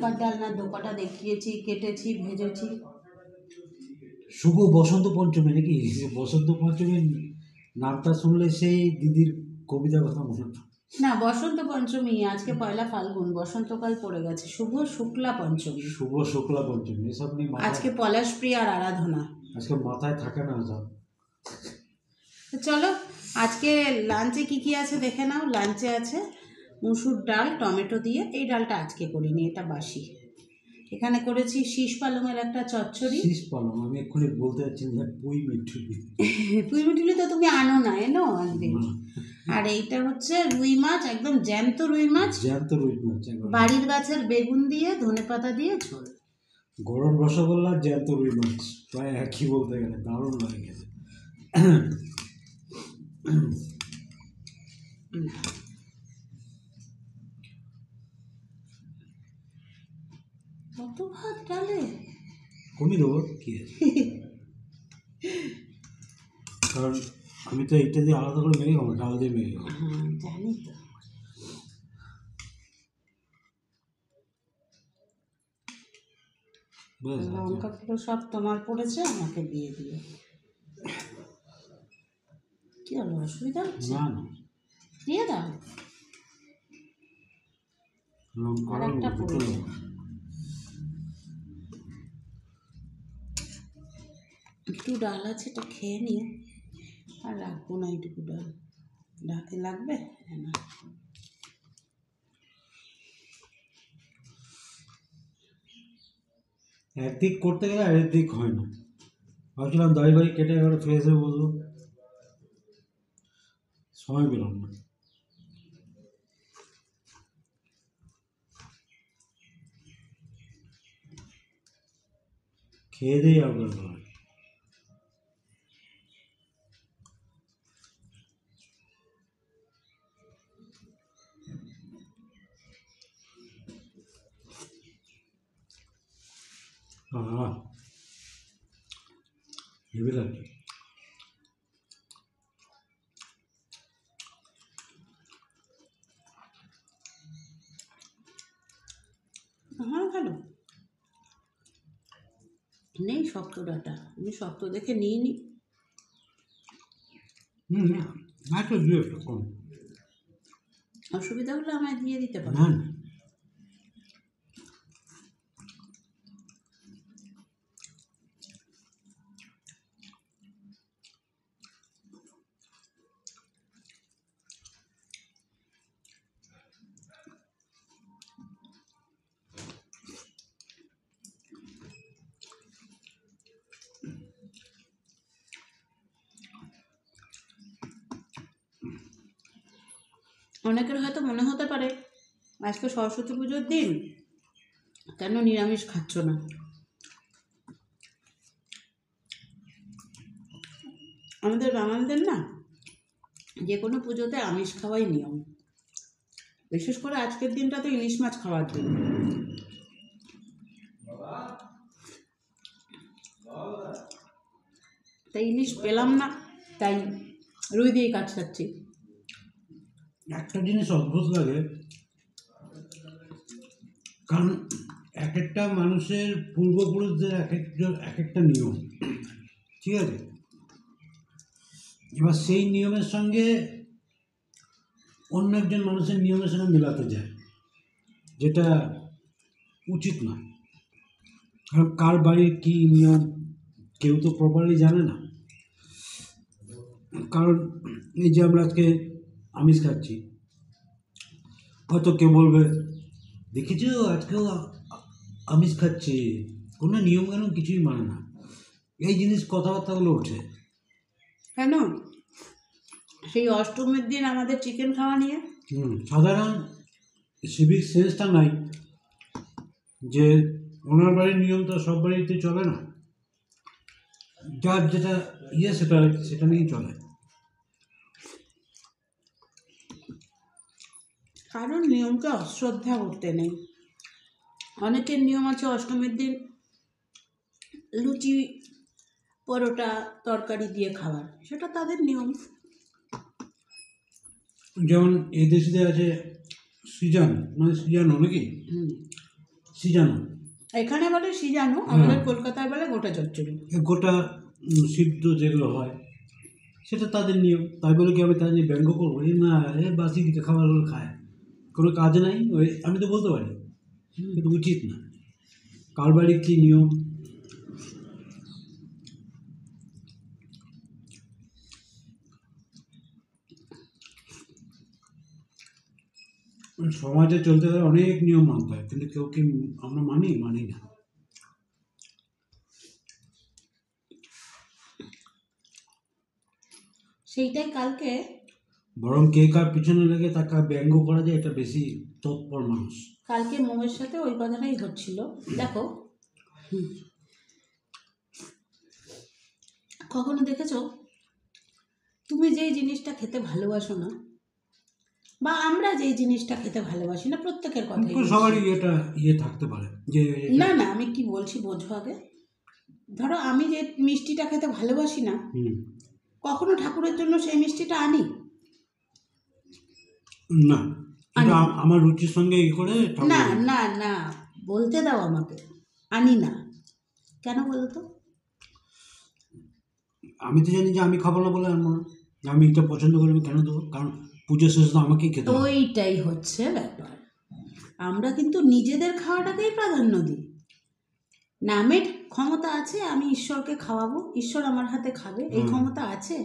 আগেকার ডালনা দোকাটা দেখিয়েছি, কেটেছি, ভেজেছি। শুভ বসন্ত পঞ্চমী নাকি? বসন্ত পঞ্চমীর নামটা শুনলে সেই দিদির কবিতার কথা মনে হয়। না, বসন্ত পঞ্চমী আজকে পয়লা ফাল্গুন, বসন্তকাল পড়ে গেছে। শুভ শুক্লা পঞ্চমী, শুভ শুক্লা পঞ্চমী, এসব নিয়ে আজকে পলাশপ্রিয়ার আরাধনা। আজকে মাথায় থাকে না সব। তো চলো আজকে লাঞ্চে কি কি আছে দেখে নাও। লাঞ্চে আছে মুসুর ডাল টমেটো দিয়ে, এই ডালটা আজকে করিনি, এটা বাসি। এখানে করেছি শীষ পালংয়ের একটা চচ্চড়ি। শীষ পালং, আমি এক্ষুনি বলতে যাচ্ছি যে পুঁই মিঠুলি। পুঁই মিঠুলি তো তুমি আনো না, এনো আনবে। আর এইটা হচ্ছে রুই মাছ, একদম জ্যান্ত রুই মাছ, জ্যান্ত রুই মাছ, বাড়ির গাছের বেগুন দিয়ে ধনেপাতা দিয়ে ঝোল। গরম রসগোল্লা জ্যান্ত রুই মাছ, প্রায় একই বলতে গেলে, দারুণ লাগে গেছে। কত ভাত ডালে কমিয়ে দেবো কি আছে, কারণ আমি তো এইটা দিয়ে আলাদা করে মেরে খাবো, ডাল দিয়ে মেরে খাবো। হ্যাঁ জানি তো। লঙ্কা পুরো সব তোমার পড়েছে, আমাকে দিয়ে দিও। কি হলো, অসুবিধা হচ্ছে? না না, দিয়ে দাও। লঙ্কা আর একটা পড়েছে। একটু ডাল আছে, এটা খেয়ে নিও, আর রাখবো না এইটুকু ডাল। ডাকে লাগবে না। একদিক করতে গেলে আরেক দিক হয় না। ভাবছিলাম দাড়ি বাড়ি কেটে এবার ফ্রেশ হয়ে বলবো, সময় পেলাম না। খেয়ে দিয়ে আপনার হয়। হেভি লাগছে। হ্যাঁ ভালো নেই শক্ত ডাটা, আমি শক্ত দেখে নিইনি। আচ্ছা দু একটা কম, অসুবিধা হলে আমায় দিয়ে দিতে পারো। না অনেকের হয়তো মনে হতে পারে আজকে সরস্বতী পুজোর দিন, কেন নিরামিষ খাচ্ছ না? আমাদের বাঙালিদের না যে কোনো পুজোতে আমিষ খাওয়াই নিয়ম, বিশেষ করে আজকের দিনটা তো ইলিশ মাছ খাওয়ার দিন। তাই ইলিশ পেলাম না, তাই রুই দিয়ে কাজ খাচ্ছি। একটা জিনিস অদ্ভুত লাগে, কারণ এক একটা মানুষের পূর্বপুরুষদের এক একটা নিয়ম, ঠিক আছে? এবার সেই নিয়মের সঙ্গে অন্য একজন মানুষের নিয়মের সঙ্গে মেলাতে যায়, যেটা উচিত না। কারণ কার বাড়ির কী নিয়ম কেউ তো প্রপারলি জানে না। কারণ এই যে আমরা আজকে আমিষ খাচ্ছি, হয়তো কেউ বলবে দেখেছো আজকেও আমিষ খাচ্ছে, কোনো নিয়মকানুন কিছুই মানে না, এই জিনিস কথাবার্তাগুলো ওঠে কেন? সেই অষ্টমীর দিন আমাদের চিকেন খাওয়া নিয়ে সাধারণ সিভিক সেন্সটা নাই, যে ওনার বাড়ির নিয়ম তো সব বাড়িতে চলে না, যার যেটা সেটা নিয়েই চলে। কারণ নিয়মকে অশ্রদ্ধা করতে নেই। অনেকের নিয়ম আছে অষ্টমীর দিন লুচি পরোটা তরকারি দিয়ে খাবার, সেটা তাদের নিয়ম। যেমন এই দেশে আছে সিজানো নাকি, সিজানো, এখানে বলে সিজানো, আমাদের কলকাতায় বলে গোটা চচ্চড়ি। গোটা সিদ্ধ যেগুলো হয় সেটা তাদের নিয়ম। তাই বলে কি আমি তাদের নিয়ে ব্যঙ্গ করবো? এই না, এ বাসি দিকে খাবারগুলো খায়, কোনো কাজ নাই, ওই আমি তো বলতে পারি, কিন্তু উচিত না। কার বাড়ির কী নিয়ম, সমাজে চলতে গেলে অনেক নিয়ম মানতে হয়, কিন্তু কেউ কি আমরা মানি না। সেইটাই কালকে বরং কে কার পিছনে লেগে তাকে ব্যঙ্গ করা যায়, এটা বেশি তৎপর মানুষ। কালকে মোমের সাথে ওই কথাটাই হচ্ছিল। দেখো, কখনো দেখেছো তুমি যেই জিনিসটা খেতে ভালোবাসো না, বা আমরা যেই জিনিসটা খেতে ভালোবাসি না, প্রত্যেকের কথাই কিন্তু বলছি। সবারই এটা থাকতে পারে যে না না, আমি কি বলছি বোঝো আগে। ধরো আমি যে মিষ্টিটা খেতে ভালোবাসি না, কখনো ঠাকুরের জন্য সেই মিষ্টিটা আনি না, কিন্তু আমার রুচির সঙ্গে এই করে না না না, বলতে দাও আমাকে। আনি না কেন বলো তো? আমি তো জানি যে আমি খাবো না বলে আনবো না, আমি এটা পছন্দ করি, আমি কেন দেবো? কারণ পুজো শেষ তো আমাকেই খেতে হবে। ওইটাই হচ্ছে ব্যাপার। আমরা কিন্তু নিজেদের খাওয়াটাকেই প্রাধান্য দিই। নামের ক্ষমতা আছে, আমি ঈশ্বরকে খাওয়াবো, ঈশ্বর আমার হাতে খাবে, এই ক্ষমতা আছে।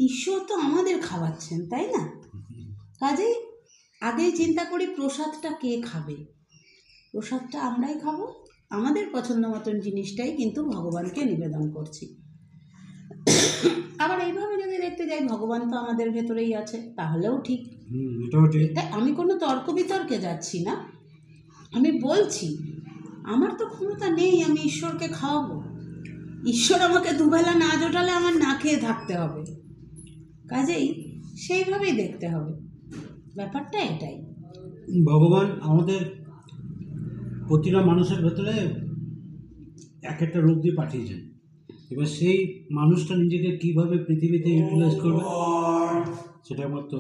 ঈশ্বর তো আমাদের খাওয়াচ্ছেন, তাই না? কাজেই আগেই চিন্তা করি প্রসাদটা কে খাবে। প্রসাদটা আমরাই খাবো, আমাদের পছন্দ মতন জিনিসটাই কিন্তু ভগবানকে নিবেদন করছি। আবার এইভাবে যদি দেখতে যাই, ভগবান তো আমাদের ভেতরেই আছে, তাহলেও ঠিক। এটাও ঠিক। এটা আমি কোনো তর্ক বিতর্কে যাচ্ছি না, আমি বলছি আমার তো ক্ষমতা নেই আমি ঈশ্বরকে খাওয়াবো। ঈশ্বর আমাকে দুবেলা না জোটালে আমার না খেয়ে থাকতে হবে। কাজেই সেইভাবেই দেখতে হবে, ব্যাপারটা এটাই। ভগবান আমাদের প্রতিটা মানুষের ভেতরে এক একটা রূপ দিয়ে পাঠিয়েছেন। এবার সেই মানুষটা নিজেকে কিভাবে পৃথিবীতে ইউটিলাইজ করবে সেটা আমার তো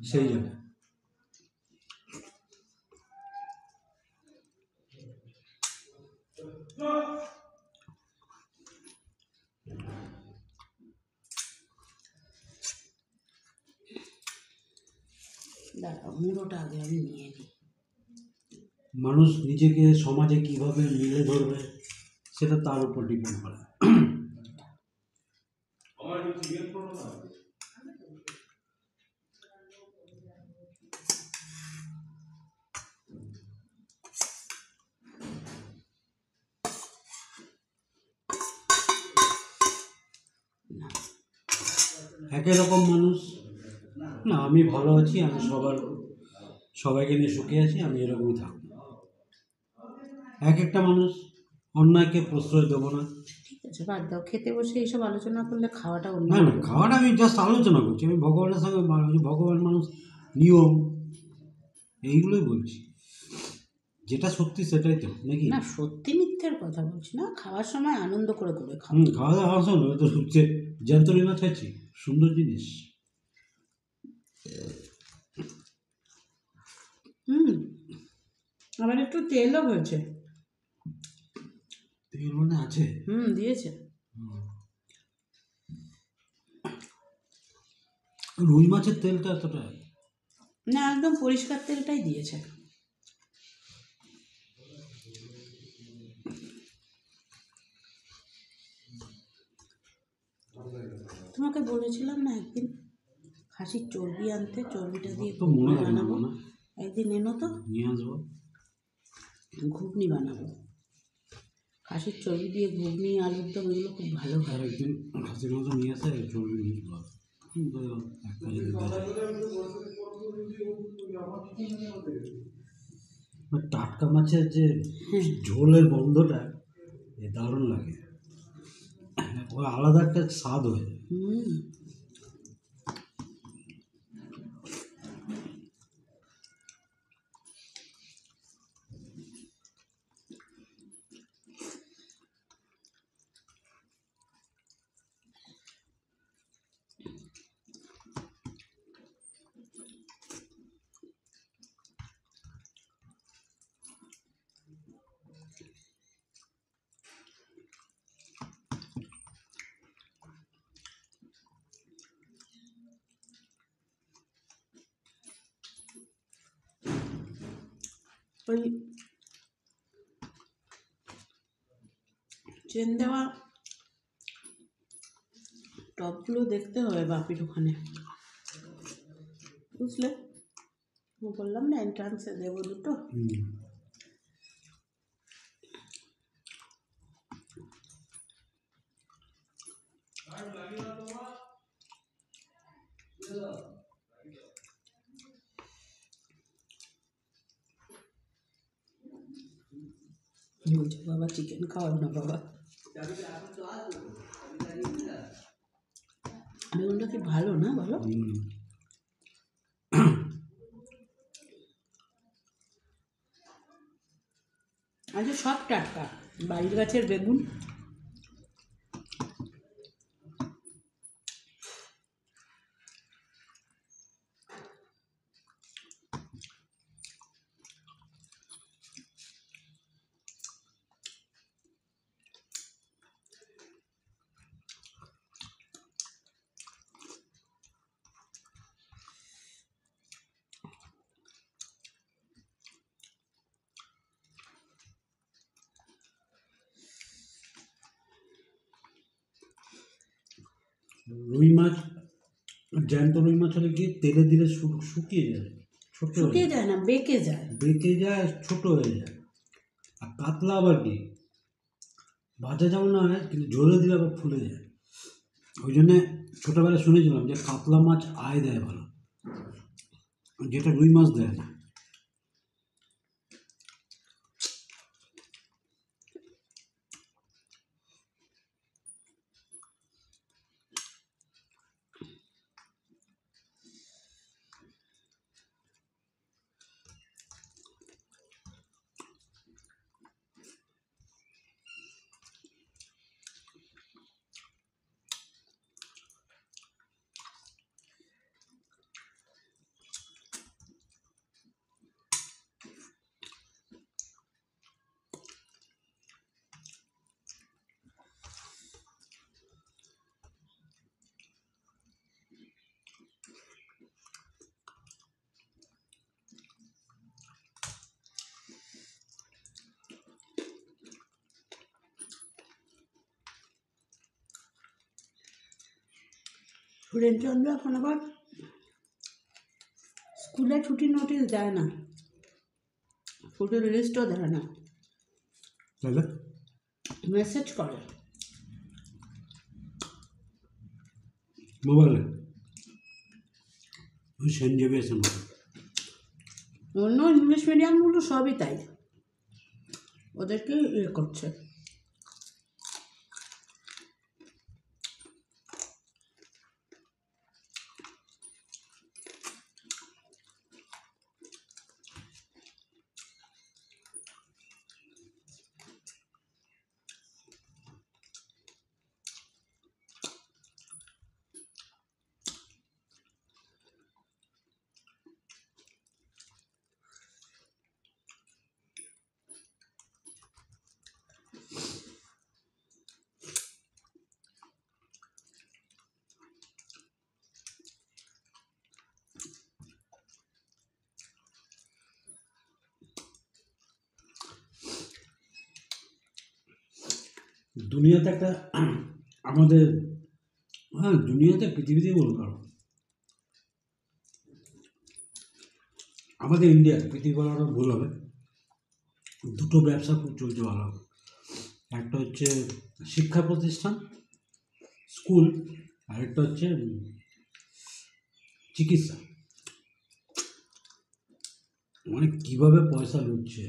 সেই জায়গা। দাঁড়াও, মুড়োটা আগে আমি নিয়ে নিই। মানুষ নিজেকে সমাজে কিভাবে মিলে ধরবে সেটা তার উপর ডিপেন্ড করে। একই রকম মানুষ না, আমি ভালো আছি, আমি সবাইকে নিয়ে সুখে আছি, আমি এরকমই থাকবো। এক একটা মানুষ অন্যায়কে প্রশ্রয় দেবো না। ঠিক আছে, বাদ দাও, খেতে বসে এইসব আলোচনা করলে খাওয়াটা অন্য। না না, খাওয়াটা আমি জাস্ট আলোচনা করছি, আমি ভগবানের সঙ্গে ভগবান মানুষ নিয়ম এইগুলোই বলছি, যেটা সত্যি সেটাই তো নাকি। না, সত্যি মিথ্যের কথা বলছি না, খাওয়ার সময় আনন্দ করে করে খাও। খাওয়া দাওয়া আসো না, তো হচ্ছে যন্ত্রণী মাছ খাচ্ছি, সুন্দর জিনিস। আবার একটু তেলও হয়েছে। তেল মানে আছে, দিয়েছে। রুই মাছের তেলটা এতটা না, একদম পরিষ্কার তেলটাই দিয়েছে। তোমাকে বলেছিলাম না একদিন খাসির চর্বি আনতে, চর্বিটা দিয়ে তো মনে ঘুগনি থাকে না বানাবো। একদিন এনো তো, নিয়ে আসবো, ঘুগনি বানাবো। খাসির চর্বি দিয়ে ঘুগনি, আলুর দম, এগুলো খুব ভালো আর হয়। একদিন খাসির মাংস নিয়ে আসে, চর্বি নিয়ে আসবো। টাটকা মাছের যে ঝোলের গন্ধটা দারুণ লাগে, ও আলাদা একটা স্বাদ হয়ে যায়। ওই চেন দেওয়া টপগুলো দেখতে হবে বাপির ওখানে, বুঝলে? আমি বললাম না এন্ট্রান্সে দেবো দুটো। বলছে বাবা চিকেন খাওয়াও না বাবা। বেগুনটা কি ভালো না বলো? আচ্ছা, সব টাটকা, বাড়ির গাছের বেগুন। রুই মাছ, জ্যান্ত রুই মাছ হলে কি তেলে দিলে শুকিয়ে যায়, ছোট হয়ে শুকিয়ে যায়, যায় না, বেঁকে যায়। বেঁকে যায়, ছোট হয়ে যায়। আর কাতলা আবার কি ভাজা যেমন না হয়, কিন্তু ঝোলে দিলে আবার ফুলে যায়। ওই জন্যে ছোটোবেলায় শুনেছিলাম যে কাতলা মাছ আয় দেয় ভালো, যেটা রুই মাছ দেয় না। সুরেনচন্দ্র এখন আবার স্কুলে ছুটি নোটিশ দেয় না, ছুটির লিস্টও দেয় না, তাহলে মেসেজ করে মোবাইলে, ওই সেন্ট জেভিয়ার্সের মতো। অন্য ইংলিশ মিডিয়ামগুলো সবই তাই, ওদেরকে ইয়ে করছে। দুনিয়াতে একটা আমাদের, হ্যাঁ দুনিয়াতে পৃথিবীতেই বলতে পারো, আমাদের ইন্ডিয়া, পৃথিবী বলাটা ভুল হবে, দুটো ব্যবসা খুব চলছে ভালো। একটা হচ্ছে শিক্ষা প্রতিষ্ঠান, স্কুল, আর একটা হচ্ছে চিকিৎসা। মানে কীভাবে পয়সা লুটছে।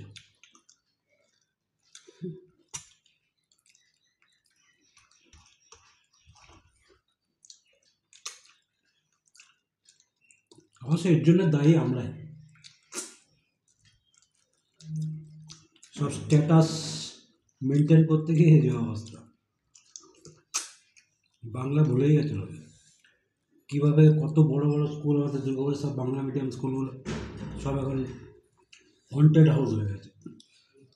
অবশ্য এর জন্য দায়ী আমরাই, সব স্ট্যাটাস মেনটেন করতে গিয়ে এই যে অবস্থা। বাংলা ভুলেই গেছে লোকে, কীভাবে কত বড় বড় স্কুল আমাদের দুর্গাপুরের সব বাংলা মিডিয়াম স্কুলগুলো সব এখন হন্টেড হাউস হয়ে গেছে,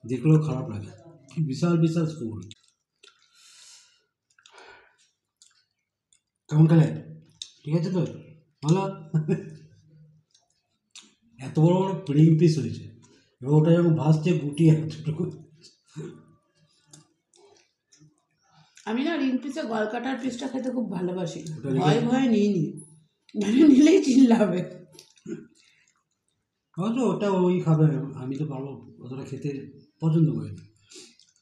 দেখলেও খারাপ লাগে। কি বিশাল বিশাল স্কুল। কেমন খেলে? ঠিক আছে তো, ভালো। এত বড় বড় প্রিন্ট পিস হয়েছে, এবার ওটা যখন ভাসছে গুটি এতটুকু। আমি না রিং পিসে গলকাটার পিসটা খেতে খুব ভালোবাসি, ওটা রেখে- ভয় ভয় নিইনি, মানে নিলেই চিল্লাবে। অবশ্য ওটা ওই খাবে, আমি তো পারবো অতটা খেতে পছন্দ করি না।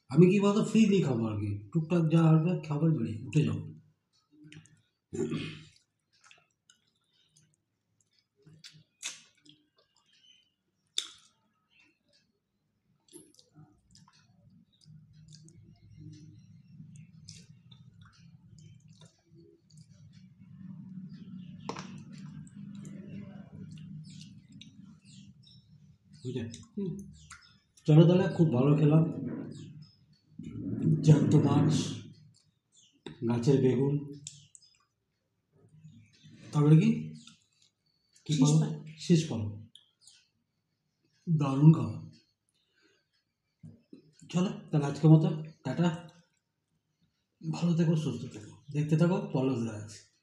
আমি কি বলতো ফ্রিলি খাবো আর কি, টুকটাক যা আসবে খাবার বেড়ে উঠে যাও। বুঝলে? হুম। চলো তাহলে, খুব ভালো খেলাম। জ্যান্ত মাছ, গাছের বেগুন, তারপরে কি কি শীষ পাবো? পালং। শীষ পালং, দারুণ খাওয়া। চলো তাহলে আজকের মতো টাটা, ভালো থেকো, সুস্থ থেকো, দেখতে থাকো পলস রাজ।